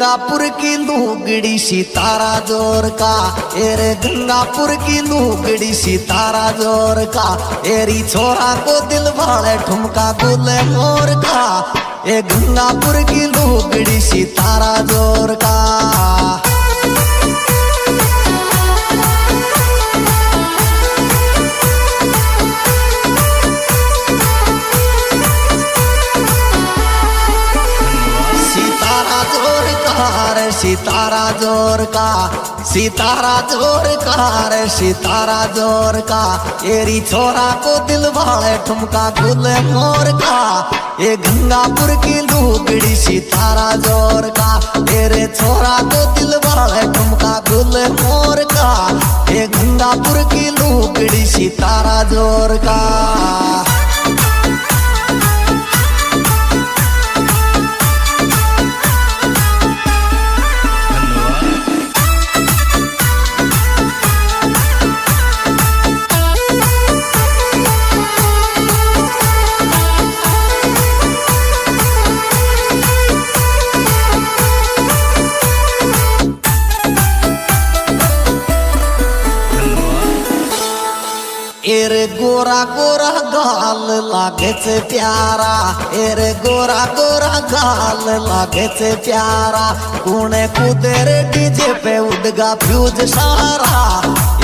गंगापुर की लुगड़ी सितारा जोर का, एरे गंगापुर की लुगड़ी सितारा जोर का, एरी छोरा को दिल भाले ठुमका गुले मोर का, ए गंगापुर की लुगड़ी सितारा जोर का। सितारा जोर का, सितारा जोर का रे सितारा जोर का, एरी छोरा को दिल भाले ठुमका गुले मोर का, ये गंगापुर की लुगड़ी सितारा जोर का, तेरे छोरा को दिल भाले ठुमका गुले मोर का, ये गंगापुर की लुगड़ी सितारा जोर का। एरे गोरा गोरा गाल लागे से प्यारा, एरे गोरा गोरा गाल लागे से प्यारा, कूने कूदे डीजे पे उड़गा फ्यूज सारा,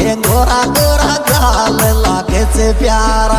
ये गोरा गोरा गाल लागे से प्यारा।